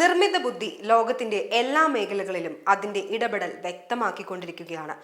നിർമ്മിത ബുദ്ധി ലോകത്തിന്റെ എല്ലാ മേഖലകളിലും അതിന്റെ ഇടപെടൽ വ്യക്തമാക്കിക്കൊണ്ടിരിക്കുകയാണ്.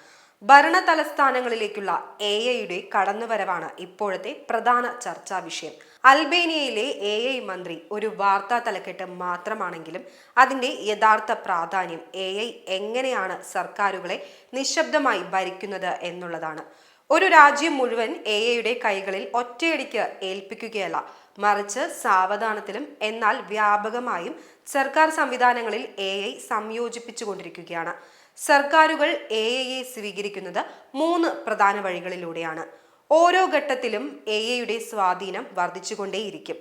ഭരണ തലസ്ഥാനങ്ങളിലേക്കുള്ള AI കടന്നുവരവാണ് ഇപ്പോഴത്തെ പ്രധാന ചർച്ചാ വിഷയം. അൽബേനിയയിലെ AI മന്ത്രി ഒരു വാർത്താ തലക്കെട്ട് മാത്രമാണെങ്കിലും അതിന്റെ യഥാർത്ഥ പ്രാധാന്യം AI എങ്ങനെയാണ് സർക്കാരുകളെ നിശബ്ദമായി ഭരിക്കുന്നത് എന്നുള്ളതാണ്. ഒരു രാജ്യം മുഴുവൻ AI കൈകളിൽ ഒറ്റയടിക്ക് ഏൽപ്പിക്കുകയല്ല, മറിച്ച് സാവധാനത്തിലും എന്നാൽ വ്യാപകമായും സർക്കാർ സംവിധാനങ്ങളിൽ AI സംയോജിപ്പിച്ചുകൊണ്ടിരിക്കുകയാണ്. സർക്കാരുകൾ AI സ്വീകരിക്കുന്നത് 3 പ്രധാന വഴികളിലൂടെയാണ്. ഓരോ ഘട്ടത്തിലും AI സ്വാധീനം വർദ്ധിച്ചുകൊണ്ടേയിരിക്കും.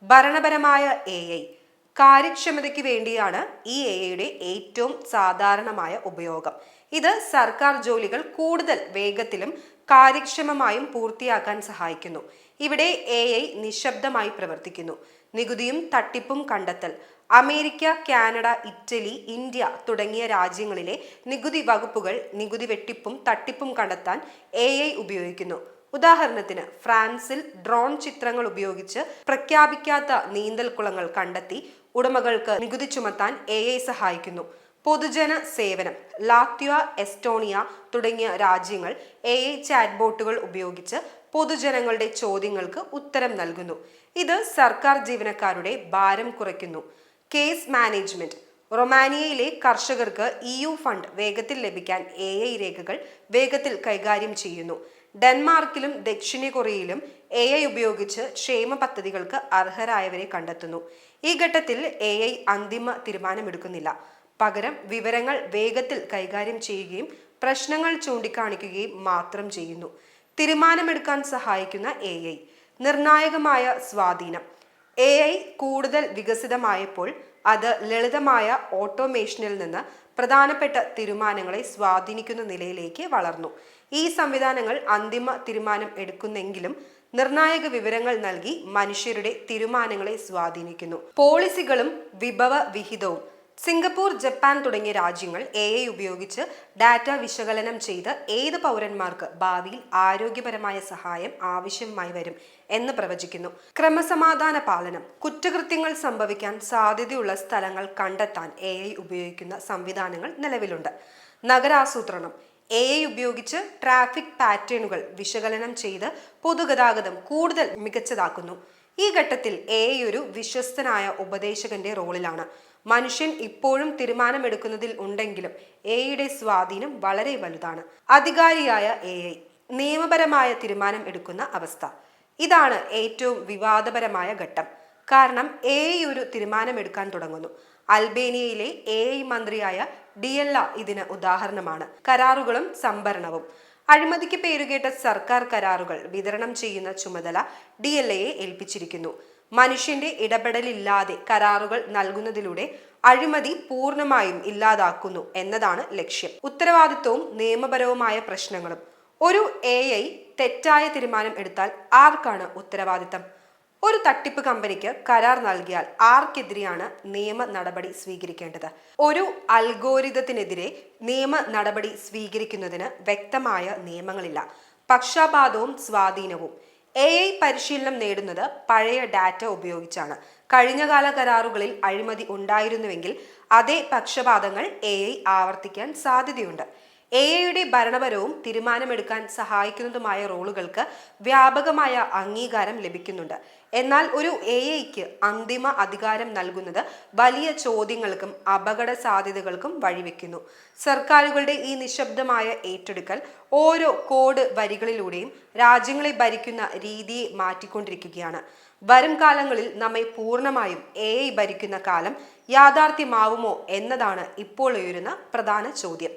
ഭരണപരമായ AI കാര്യക്ഷമതയ്ക്ക് വേണ്ടിയാണ് ഈ AI ഏറ്റവും സാധാരണമായ ഉപയോഗം. ഇത് സർക്കാർ ജോലികൾ കൂടുതൽ വേഗത്തിലും കാര്യക്ഷമമായും പൂർത്തിയാക്കാൻ സഹായിക്കുന്നു. ഇവിടെ AI നിശബ്ദമായി പ്രവർത്തിക്കുന്നു. നികുതിയും തട്ടിപ്പും കണ്ടെത്തൽ. അമേരിക്ക, കാനഡ, ഇറ്റലി, ഇന്ത്യ തുടങ്ങിയ രാജ്യങ്ങളിലെ നികുതി വകുപ്പുകൾ നികുതി വെട്ടിപ്പും തട്ടിപ്പും കണ്ടെത്താൻ AI ഉപയോഗിക്കുന്നു. ഉദാഹരണത്തിന് ഫ്രാൻസിൽ ഡ്രോൺ ചിത്രങ്ങൾ ഉപയോഗിച്ച് പ്രഖ്യാപിക്കാത്ത നീന്തൽക്കുളങ്ങൾ കണ്ടെത്തി ഉടമകൾക്ക് നികുതി ചുമത്താൻ AI സഹായിക്കുന്നു. പൊതുജന സേവനം. ലാത്വിയ, എസ്റ്റോണിയ തുടങ്ങിയ രാജ്യങ്ങൾ AI ചാറ്റ്ബോട്ടുകൾ ഉപയോഗിച്ച് പൊതുജനങ്ങളുടെ ചോദ്യങ്ങൾക്ക് ഉത്തരം നൽകുന്നു. ഇത് സർക്കാർ ജീവനക്കാരുടെ ഭാരം കുറയ്ക്കുന്നു. Case management. റൊമാനിയയിലെ കർഷകർക്ക് EU ഫണ്ട് വേഗത്തിൽ ലഭിക്കാൻ AI രേഖകൾ വേഗത്തിൽ കൈകാര്യം ചെയ്യുന്നു. ഡെൻമാർക്കിലും ദക്ഷിണ കൊറിയയിലും AI ഉപയോഗിച്ച് ക്ഷേമ പദ്ധതികൾക്ക് അർഹരായവരെ കണ്ടെത്തുന്നു. ഈ ഘട്ടത്തിൽ AI അന്തിമ തീരുമാനമെടുക്കുന്നില്ല, പകരം വിവരങ്ങൾ വേഗത്തിൽ കൈകാര്യം ചെയ്യുകയും പ്രശ്നങ്ങൾ ചൂണ്ടിക്കാണിക്കുകയും മാത്രം ചെയ്യുന്നു. തീരുമാനമെടുക്കാൻ സഹായിക്കുന്ന AI. നിർണായകമായ സ്വാധീനം. AI കൂടുതൽ വികസിതമായപ്പോൾ അത് ലളിതമായ ഓട്ടോമേഷനിൽ നിന്ന് പ്രധാനപ്പെട്ട തീരുമാനങ്ങളെ സ്വാധീനിക്കുന്ന നിലയിലേക്ക് വളർന്നു. ഈ സംവിധാനങ്ങൾ അന്തിമ തീരുമാനം എടുക്കുന്നെങ്കിലും നിർണായക വിവരങ്ങൾ നൽകി മനുഷ്യരുടെ തീരുമാനങ്ങളെ സ്വാധീനിക്കുന്നു. പോളിസികളും വിഭവ വിഹിതവും. സിംഗപ്പൂർ, ജപ്പാൻ തുടങ്ങിയ രാജ്യങ്ങൾ AI ഉപയോഗിച്ച് ഡാറ്റ വിശകലനം ചെയ്ത് ഏത് പൗരന്മാർക്ക് ഭാവിയിൽ ആരോഗ്യപരമായ സഹായം ആവശ്യമായി വരും എന്ന് പ്രവചിക്കുന്നു. ക്രമസമാധാന പാലനം. കുറ്റകൃത്യങ്ങൾ സംഭവിക്കാൻ സാധ്യതയുള്ള സ്ഥലങ്ങൾ കണ്ടെത്താൻ AI ഉപയോഗിക്കുന്ന സംവിധാനങ്ങൾ നിലവിലുണ്ട്. നഗരാസൂത്രണം. AI ഉപയോഗിച്ച് ട്രാഫിക് പാറ്റേണുകൾ വിശകലനം ചെയ്ത് പൊതുഗതാഗതം കൂടുതൽ മികച്ചതാക്കുന്നു. ഈ ഘട്ടത്തിൽ AI ഒരു വിശ്വസ്തനായ ഉപദേശകന്റെ റോളിലാണ്. മനുഷ്യൻ ഇപ്പോഴും തീരുമാനമെടുക്കുന്നതിൽ ഉണ്ടെങ്കിലും AI സ്വാധീനം വളരെ വലുതാണ്. അധികാരിയായ AI. നിയമപരമായ തീരുമാനം എടുക്കുന്ന അവസ്ഥ. ഇതാണ് ഏറ്റവും വിവാദപരമായ ഘട്ടം. കാരണം AI ഒരു തീരുമാനമെടുക്കാൻ തുടങ്ങുന്നു. അൽബേനിയയിലെ AI മന്ത്രിയായ ഡിയല്ല ഇതിന് ഉദാഹരണമാണ്. കരാറുകളും സംഭരണവും. അഴിമതിക്ക് പേരുകേട്ട സർക്കാർ കരാറുകൾ വിതരണം ചെയ്യുന്ന ചുമതല ഡിഎൽഎയെ ഏൽപ്പിച്ചിരിക്കുന്നു. മനുഷ്യന്റെ ഇടപെടലില്ലാതെ കരാറുകൾ നൽകുന്നതിലൂടെ അഴിമതി പൂർണ്ണമായും ഇല്ലാതാക്കുന്നു എന്നതാണ് ലക്ഷ്യം. ഉത്തരവാദിത്വവും നിയമപരവുമായ പ്രശ്നങ്ങളും. ഒരു AI തെറ്റായ തീരുമാനം എടുത്താൽ ആർക്കാണ് ഉത്തരവാദിത്തം? ഒരു തട്ടിപ്പ് കമ്പനിക്ക് കരാർ നൽകിയാൽ ആർക്കെതിരെയാണ് നിയമ നടപടി സ്വീകരിക്കേണ്ടത്? ഒരു അൽഗോരിതത്തിനെതിരെ നിയമ നടപടി സ്വീകരിക്കുന്നതിന് വ്യക്തമായ നിയമങ്ങളില്ല. പക്ഷപാതവും സ്വാധീനവും. AI പരിശീലനം നേടുന്നത് പഴയ ഡാറ്റ ഉപയോഗിച്ചാണ്. കഴിഞ്ഞകാല കരാറുകളിൽ അഴിമതി ഉണ്ടായിരുന്നുവെങ്കിൽ അതേ പക്ഷപാതങ്ങൾ AI ആവർത്തിക്കാൻ സാധ്യതയുണ്ട്. AI ഭരണപരവും തീരുമാനമെടുക്കാൻ സഹായിക്കുന്നതുമായ റോളുകൾക്ക് വ്യാപകമായ അംഗീകാരം ലഭിക്കുന്നുണ്ട്. എന്നാൽ ഒരു AIക്ക് അന്തിമ അധികാരം നൽകുന്നത് വലിയ ചോദ്യങ്ങൾക്കും അപകട സാധ്യതകൾക്കും വഴിവെക്കുന്നു. സർക്കാരുകളുടെ ഈ നിശബ്ദമായ ഏറ്റെടുക്കൽ ഓരോ കോഡ് വരികളിലൂടെയും രാജ്യങ്ങളെ ഭരിക്കുന്ന രീതിയെ മാറ്റിക്കൊണ്ടിരിക്കുകയാണ്. വരും കാലങ്ങളിൽ നമ്മെ പൂർണ്ണമായും AI ഭരിക്കുന്ന കാലം യാഥാർത്ഥ്യമാവുമോ എന്നതാണ് ഇപ്പോൾ ഉയരുന്ന പ്രധാന ചോദ്യം.